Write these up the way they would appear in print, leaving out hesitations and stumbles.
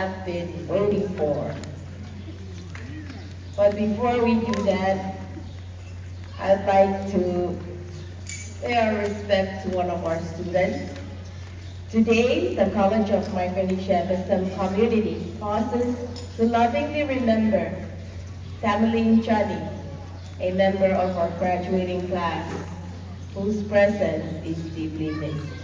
have been voting for. But before we do that, I'd like to pay our respect to one of our students. Today, the College of Micronesia Besem community pauses to lovingly remember Tamaling Chani, a member of our graduating class, whose presence is deeply missed.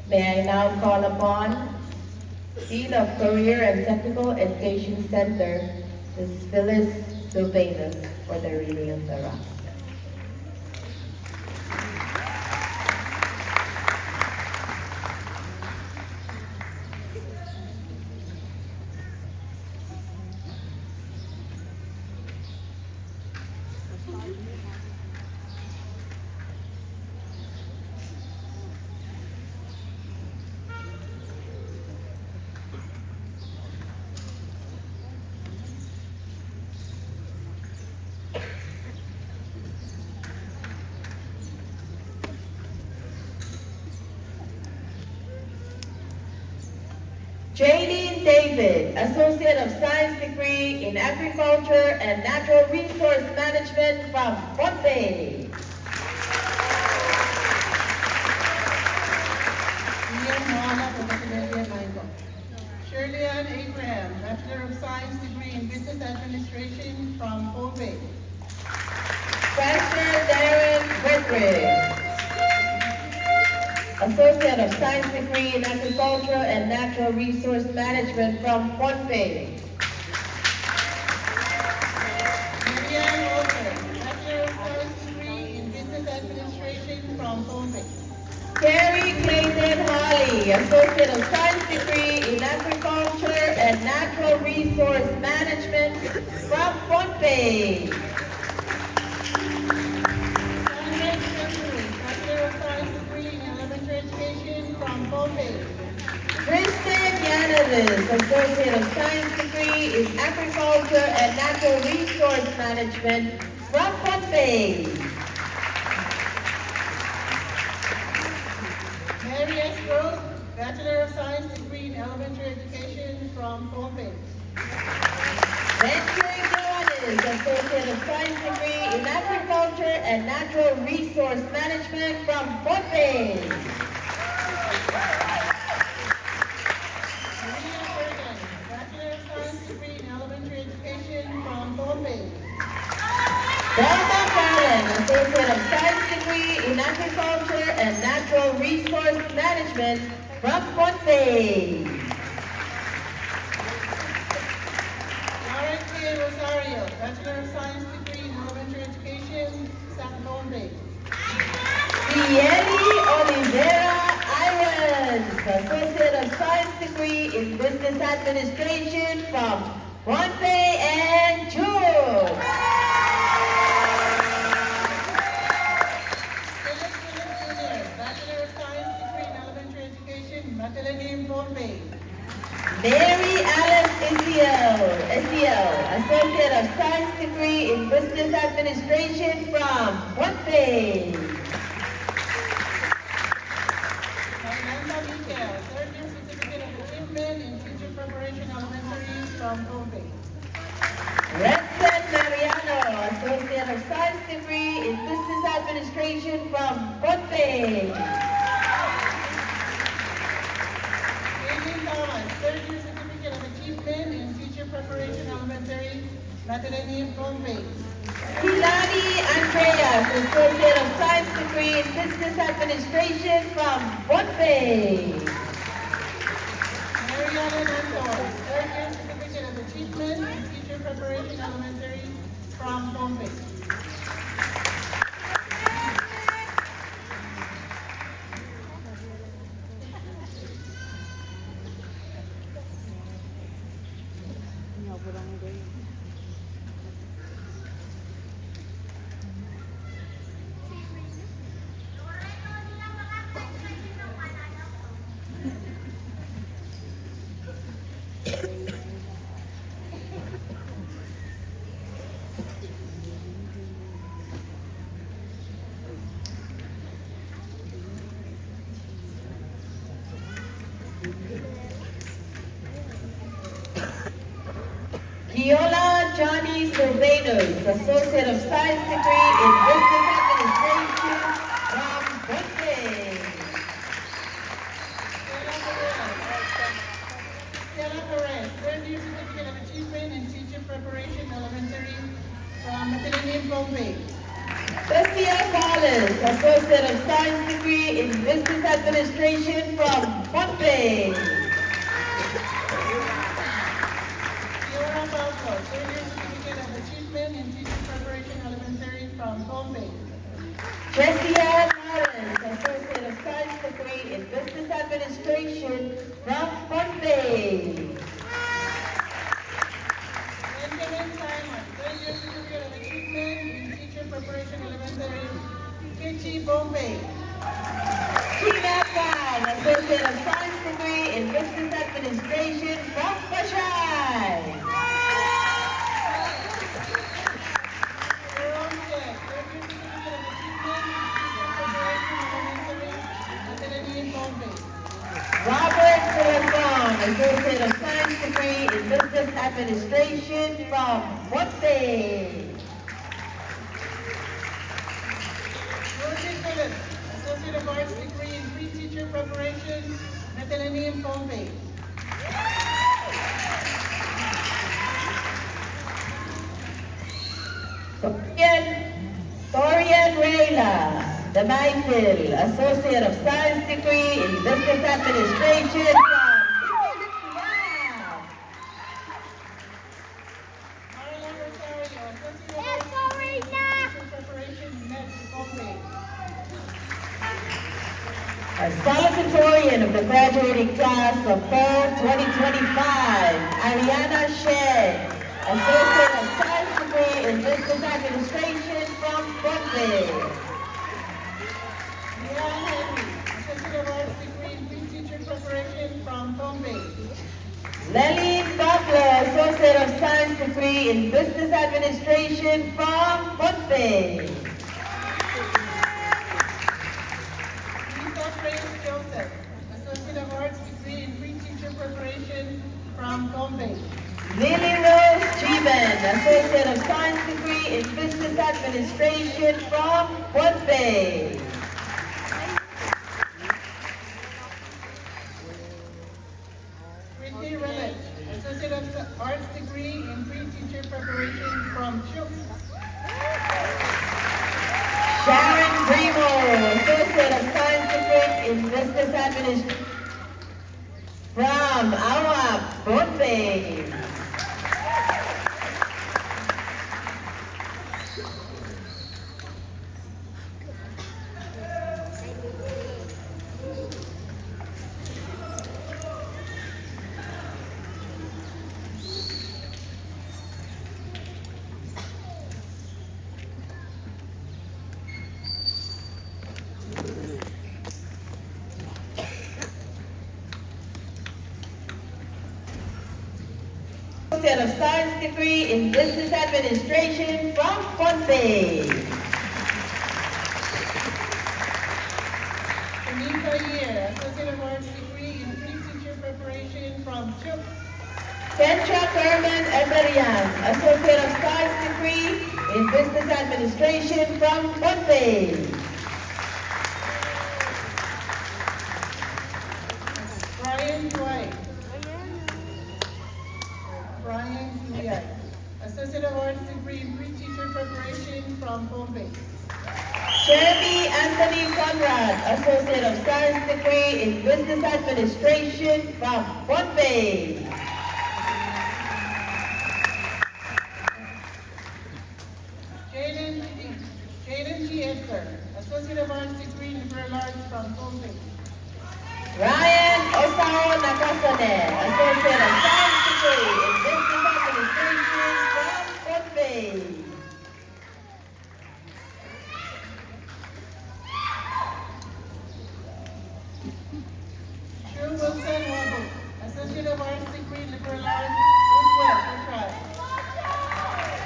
May I now call upon Dean of Career and Technical Education Center, Ms. Phyllis Sylvanus, for the reading of the roster. Jaylene David, Associate of Science degree in Agriculture and Natural Resource Management from Pohnpei. Shirley Ann Abraham, Bachelor of Science degree in Business Administration from Pohnpei. Pastor Darren Redrick, Associate of Science degree in Agriculture and Natural Resource Management from Pohnpei. Marianne Walker, Bachelor of Science degree in Business Administration from Pohnpei. Carrie Clayton Holly, Associate of Science degree in Agriculture and Natural Resource Management from Pohnpei. Kristen Yanavis, Associate of Science degree in Agriculture and Natural Resource Management from Pohnpei. Mary S. Rose, Bachelor of Science degree in Elementary Education from Pohnpei. Benjamin Johannes, Associate of Science degree in Agriculture and Natural Resource Management from Pohnpei. Delta Fallon, Associate of Science degree in Agriculture and Natural Resource Management from Pohnpei. Lauren K. Rosario, Bachelor of Science degree in Elementary Education, San Pohnpei. Cieli Oliveira Irons, Associate of Science degree in Business Administration from Pohnpei and Chuo. Mary Alice Isiel, Associate of Science degree in Business Administration from Pohnpei. Amanda Mikel, third-year Certificate of Achievement in Teacher Preparation Elementary from Pohnpei. Redson Mariano, Associate of Science degree in Business Administration from Pohnpei. Third-year Certificate of Achievement in Teacher Preparation Elementary, Matilene Pohnpei. Silani Andreas, Associate of Science degree in Business Administration from Pohnpei. Mariana Nantor, third-year Certificate of Achievement in Teacher Preparation Elementary from Pohnpei. Giola Johnny Silvanus, Associate of Science degree in Business Administration from Berkeley. Stella Perez, third year certificate of achievement in teacher preparation elementary from Ateneo Bombay. Cecilia Collins, Associate of Science degree in Business Administration from Bombay. Fiora Balco, third year certificate of achievement in teacher preparation elementary from Bombay. Jessia Lawrence, Associate of Science degree in Business Administration from Bombay. Benjamin Simon, third year certificate of achievement in teacher preparation elementary, Kichi, Bombay. Tina Khan, Associate of Science degree in Business Administration from Pasay. Jerome Jack, third year certificate of achievement in teacher preparation elementary, Ateneo Bombay. Robert Corazon, Associate of Science degree in Business Administration from Bombay. Rosie Phillips, Associate of Arts degree in pre-teacher preparation, Ateneo Bombay. Torian Reyla, the Mayfield, Associate of Science degree in Business Administration from Indonesia. Marla Rosario, Associate of Arts degree in pre-teacher preparation, NET, Bombay. A salutatorian of the graduating class of fall 2025, Ariana Shea, Associate of Science degree in Business Administration from Bombay. Leanne Henry, Associate of Arts degree in pre-teacher preparation from Bombay. Leline Butler, Associate of Science degree in Business Administration from Bombay. Lisa Grace Joseph, Associate of Arts degree in pre-teacher preparation from Bombay. Lily Rose Jeevan, Associate of Science degree in Business Administration from Bombay. Whitney Relich, Associate of Arts degree in pre-teacher preparation from CHUK. Sharon Primo, Associate of Science degree in Business Administration from Awa, Bombay. Associate of Science degree in Business Administration from Bombay. Sunita Year, Associate of Arts degree in pre-teacher preparation from CHUK. Petra Kerman Eberian, Associate of Science degree in Business Administration from Bombay. Brian Dwight. Brian Dwight, Associate of Arts degree in pre-teacher preparation from Bombay. Jeremy Anthony Conrad, Associate of Science degree in Business Administration from Bombay. Jaden G. Edgar, Associate of Arts degree in liberal arts from Bombay. Ryan Osao Nakasone, Associate of Science degree in Business Administration from Bombay. Drew Wilson Wabo, Associate of Arts degree in liberal arts, Woodwell, Gujarat.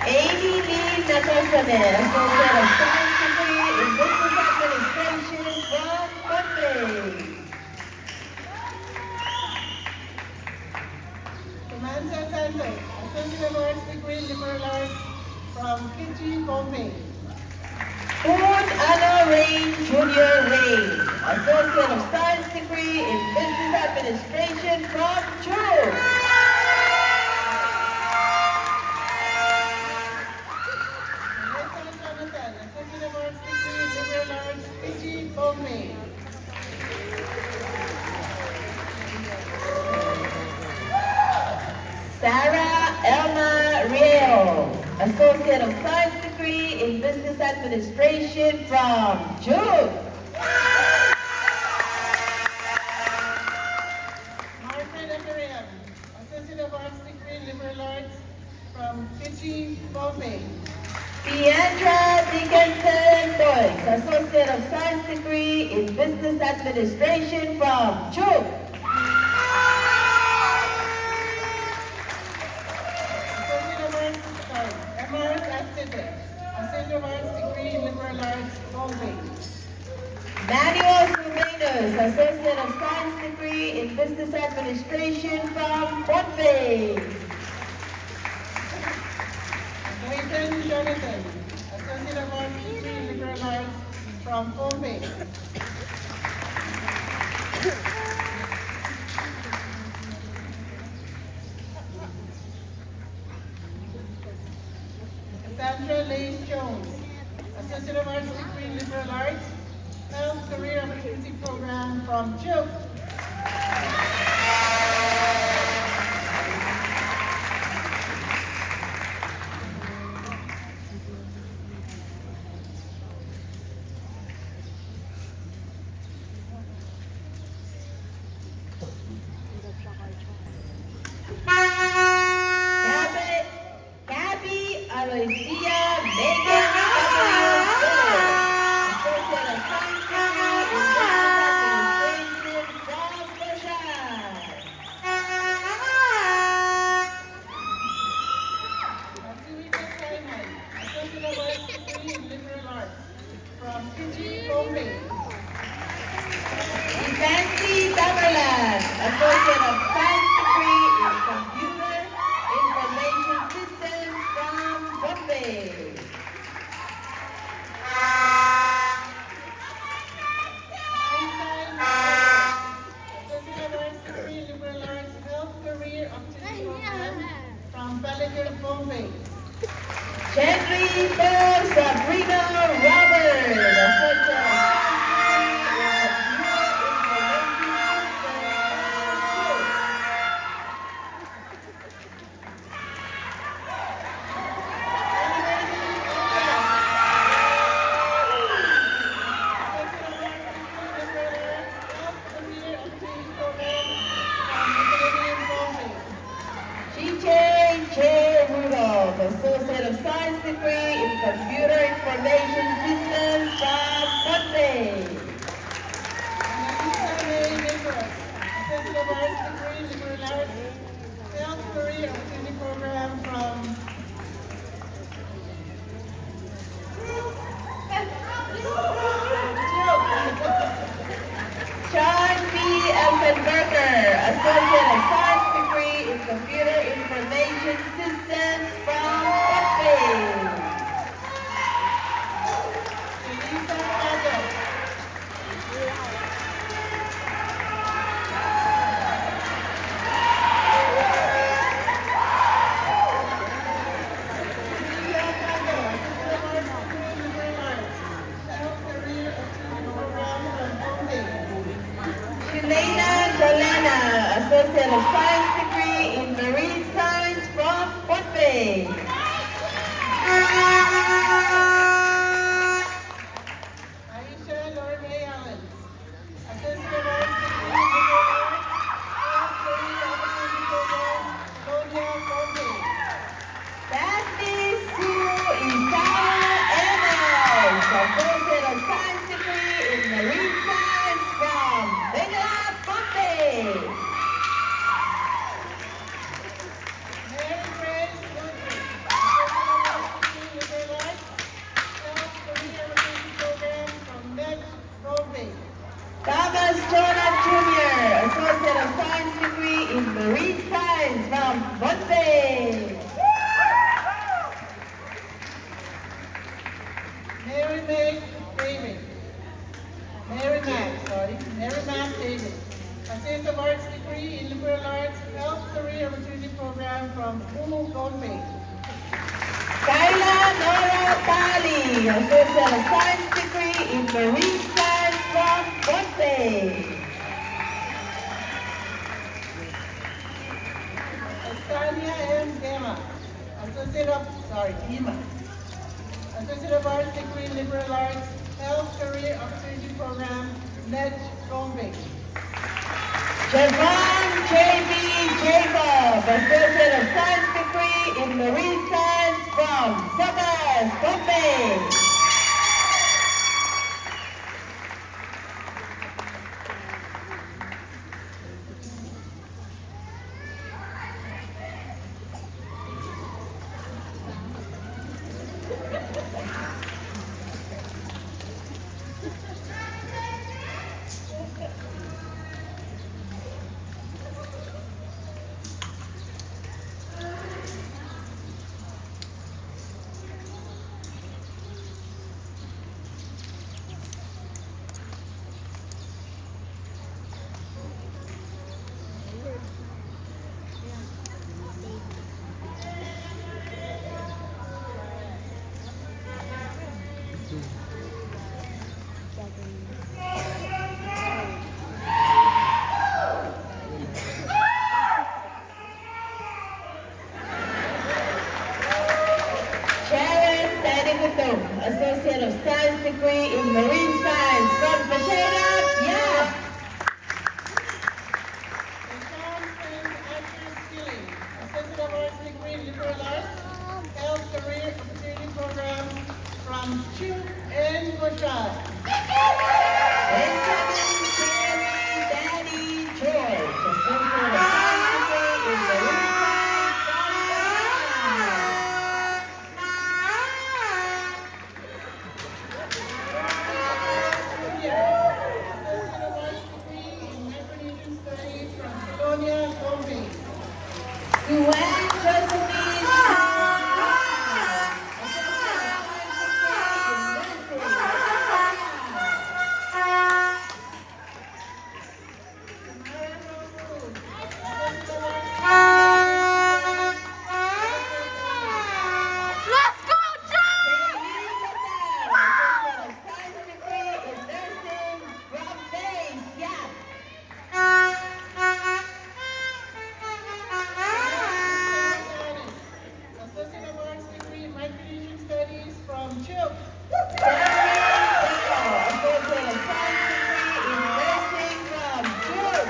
Amy Lee Nakasone, Associate of Science degree in Business Administration from Bombay. Samantha Santos, Associate of Arts degree, Liberal Arts from Kichi, Bombay. Poon Ano Rain Junior Rain, Associate of Science degree in Business Administration from CHU. Nelson Jonathan, Associate of Arts degree, Liberal Arts, Kichi, Bombay. Sarah Elma Riel, Associate of Science degree in Business Administration from CHU. Margaret Ephraim, Associate of Arts degree, Liberal Arts from Kichi, Bombay. Deandra Dickinson Boyce, Associate of Science degree in Business Administration from CHU. Associate of Arts, Emirates Accident, Associate of Arts degree, Liberal Arts, Bombay. Manuel Sumenos, Associate of Science degree in Business Administration from Bombay. Nathan Jonathan, Associate of Arts degree, Liberal Arts from Bombay. Cassandra Lace Jones, Associate of Arts degree, Liberal Arts, Health Career Opportunity Program from CHU. Gabby Aloysia Megan Gabriel Miller, Associate of Science degree in Business Administration from Boshan. Matuida Simon, Associate of Arts degree in Liberal Arts from Kichi, Bombay. Nancy Tamerlan, Associate of Science degree in Computer Information Systems from Bombay. Einstein Associate of Arts degree, Liberal Arts, Health Career Opportunity Program from Balaguer, Bombay. Chandri Sabrina Robert, Associate of Associate of Science degree in Computer Information Systems from Bombay. Annalisa May Nicholas, Associate of Arts degree, Liberal Arts, Health Career Opportunity Program from Sean B. Elfenberger, Associate of Science degree in Computer Information Systems from Bombay. Elisa Adams, Shalena Jolena, Associate of Science degree in Marine Science from Bombay. Aisha Lorme Allen, Associate of Arts degree, Liberal Arts, Health Career Opportunity Program, Bologna, Bombay. Daphne Sue Isawa Enes, Associate of Science degree in Marine Science from Bengala, Bombay. Mary Grace Ludwig, Associate of Arts degree, Liberal Arts, Health Career Opportunity Program from MED, Bombay. Thomas Jonah Jr., Associate of Science degree in Marine Science from Bombay. Associate of Arts degree in Liberal Arts Health Career Opportunity Program from Umu Gombe. Kyla Nora Tali, Associate of Science degree in Marine Science from Bombay. Estania M. Gema, Associate of Arts degree in Liberal Arts Health Career Opportunity Program, NED Gombe. Javon J.B. Jacob, Associate of Science degree in Marine Science from Sabas, Bombay. Sharon Taniguto, Associate of Science degree in Marine Science from Pasheda, yeah. Sean Spence Actress Skilling, Associate of Arts degree in Liberal Arts Health Career Opportunity Program from Chu and Goshad. Benjamin Jerry Daddy George, Associate of Science degree in Marine Science from Ghana. Associate of Arts degree in Micronesian Studies from Colonia, Gombe. Suan Josephine Tamara Rose Wood, Associate of Arts Let's go, John! Associate of Science degree in Nursing from Base, yeah. Associate of Arts degree in Micronesian Studies from CHUP. Associate of Science degree in Nursing from Duke.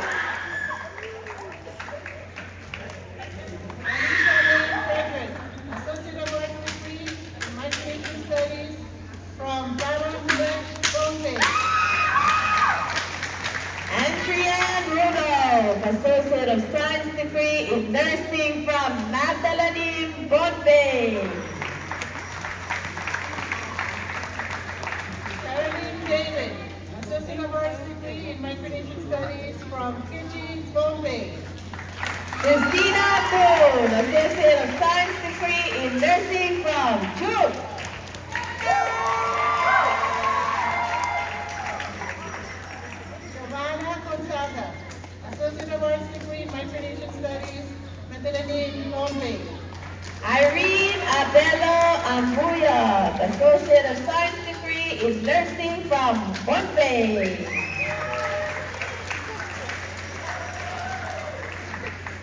Anisha Lane Frederick, Associate of Arts degree in Micronesian Studies from Darren Lech, Gombe. Andrea Rudolph, Associate of Science degree in Nursing from Magdalene, Bombay. Caroline David, Associate of Arts degree in Micronesian Studies from Fiji, Bombay. Christina Poon, Associate of Science degree in Nursing from Duke. Giovanna Gonzaga, Associate of Arts degree in Micronesian Studies, Magdalene, Bombay. Irene Abello Ambuya, Associate of Science degree in Nursing from Bombay.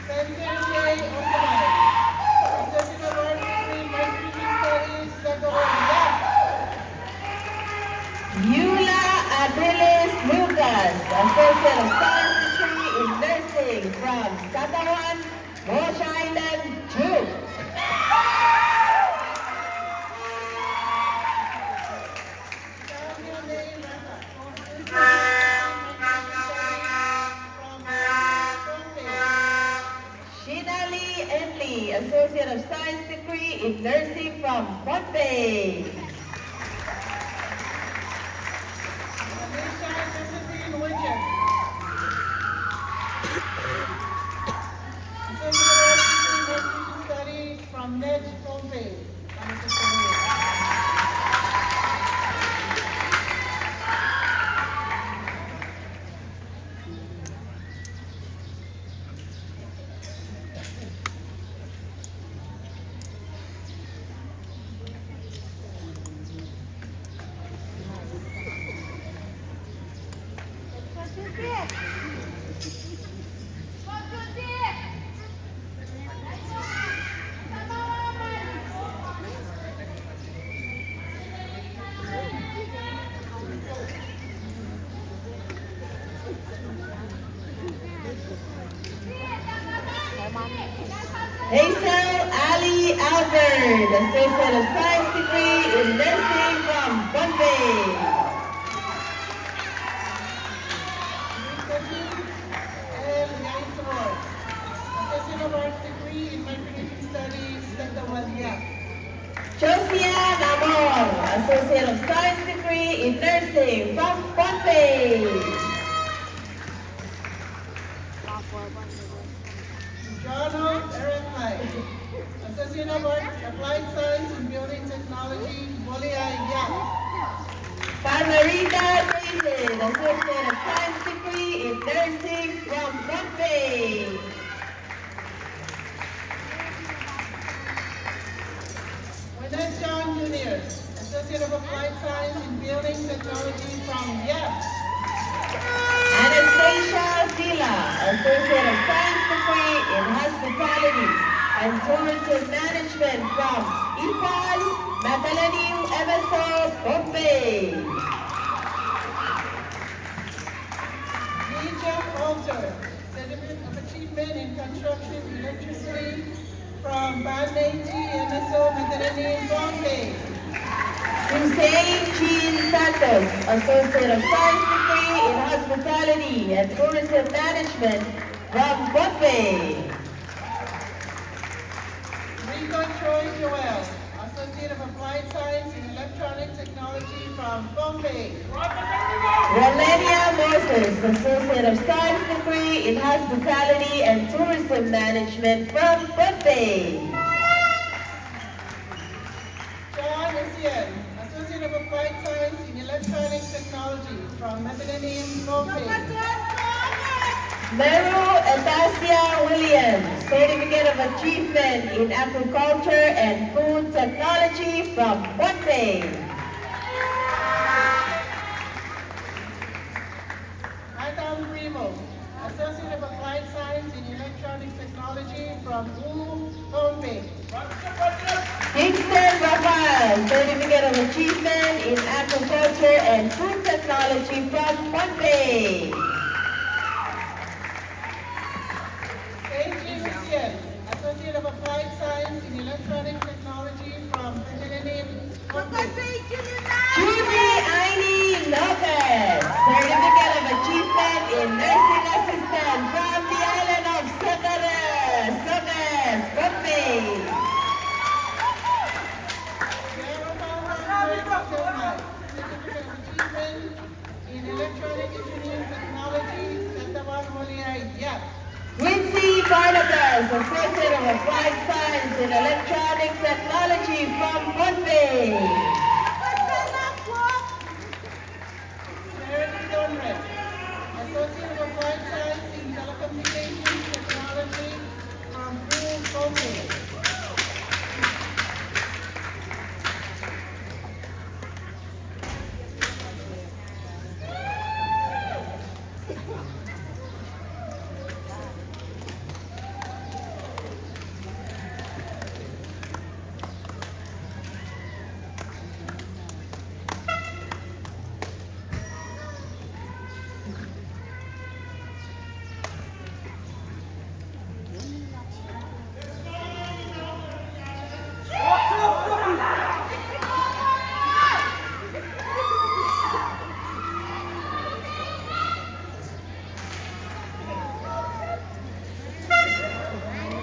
Spencer J. Osamay, Associate of Arts degree in Micronesian Studies, Zagoria. Eula Adelis Lucas, Associate of Science degree in Nursing from Satawan, Roche Island, Duke. Claudia May Rata, Shinali Emily, Associate of Science degree in Nursing from Bombay. Alicia Josephine Widget, Associate of Studies from NED Bombay. Hazel Ali Albert, Associate of Science degree in Nursing from Bombay. El Yaitor, Associate of Arts degree in Micronesia Studies, Setawalia. Josiane Amor, Associate of Science degree in Nursing from Bombay. Jono Erenhai, Associate of Arts, Applied Science and Building Technology, Bolia Yap. Margarita David, Associate of Science degree in Nursing from Bombay. Wynette John Jr., Associate of Applied Science in Building Technology from Yap. Anastasia Villa, Associate of Science degree in Hospitality and Tourism Management from IPAL, Matalanew MSO, Bombay. Deja Alter, Certificate of Achievement in Construction Electricity from Banmeji MSO, Matalanew, Bombay. Hussein Jean Santos, Associate of Science degree in Hospitality and Tourism Management from Bombay. Rico Troy Joel, Associate of Applied Science in Electronic Technology from Bombay. Romania Moses, Associate of Science degree in Hospitality and Tourism Management from Bombay. John Essien, Associate of Applied Science in Electronic Technology from Methylene, Bombay. Meru Anastasia Williams, Certificate of Achievement in Agriculture and Food Technology from Bombay. Adam Primo, Associate of Applied Science in Electronic Technology from Bombay. Kingston Rafael, Certificate of Achievement in Agriculture and Food Technology from Bombay. A.J. Lucien, Associate of Applied Science in Electronic Technology from Methylene, Bombay. Judy Aini Lopez, Certificate of Achievement in Nursing Assistant from the island of Sogares, Bombay. Certificate of Achievement in Electronic Engineering Technology, Setawa Molia Yap. Quincy Barnabas, Associate of Applied Science in Electronic Technology from Bombay. Meredith Donred, Associate of Applied Science in Telecommunications Technology from Bombay.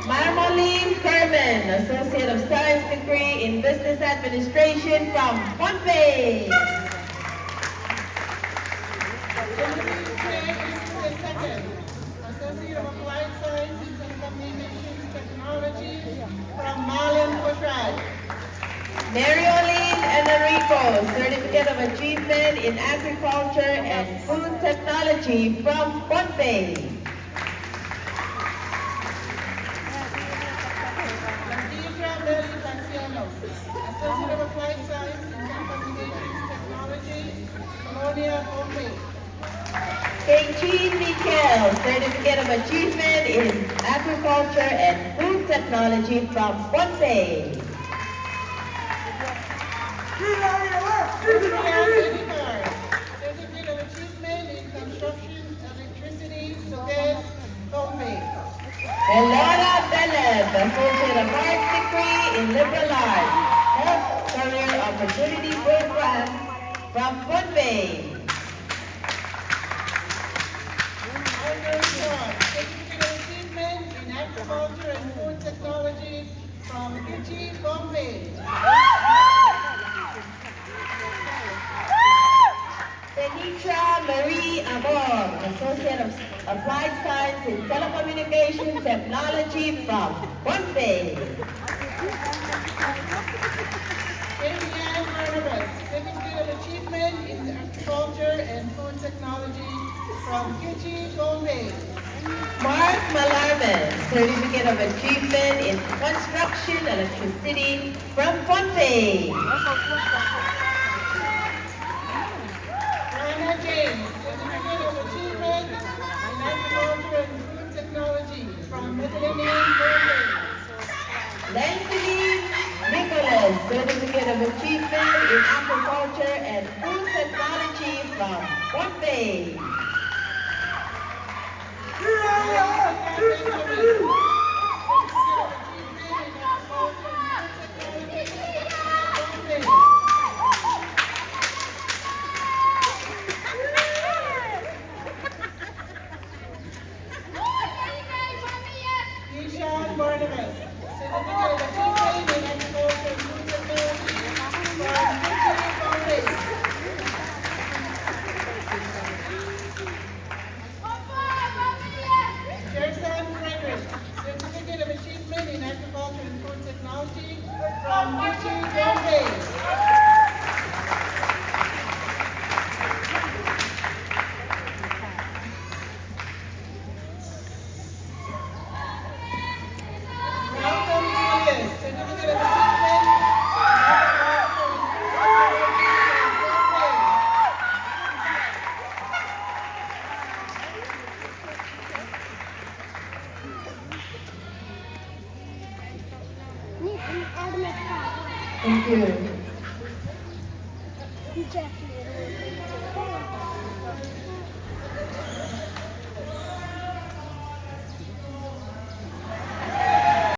Marmoline Kerman, Associate of Science degree in Business Administration from Bombay. Timothy J. II, Associate of Applied Science in Telecommunications Technology from Malan Potrad. Marioline Enrico, Certificate of Achievement in Agriculture and Food Technology from Bombay. Ladidra Mary Laciano, Associate of Applied Science in Telecommunications Technology, Colonia, Bombay. Keichin Mikel, Certificate of Achievement in Agriculture and Food Technology from Bombay. Cynthia Edicar, Certificate of Achievement in Construction Electricity, Soges, Bombay. Elora Beleb, Associate of Arts degree in Liberal Arts, Health Career Opportunity Program from Bombay. Arthur Shaw, Certificate of Achievement in Agriculture and Food Technology from Kichi, Bombay. Benitra Marie Amor, Associate of Applied Science in Telecommunication Technology from Bombay. Vivian Barnabas, Certificate of Achievement in Agriculture and Food Technology from Kichi, Bombay. Mark Malarman, Certificate of Achievement in Construction Electricity from Bombay. Anna James, Certificate of Achievement in Agriculture and Food Technology from Medellin, Bombay. Nancy Nicholas, Certificate of Achievement in Agriculture and Food Technology from Bombay. Ishan Barnabas, Certificate of Achievement in Agriculture and Food Technology from Kichi, Bombay. Gerson Frederick, Certificate of Achievement in Agriculture and Food Technology from Kichi, Bombay. Malcolm Julius, Certificate of Achievement in Agriculture and Food Technology from Bombay. Thank you.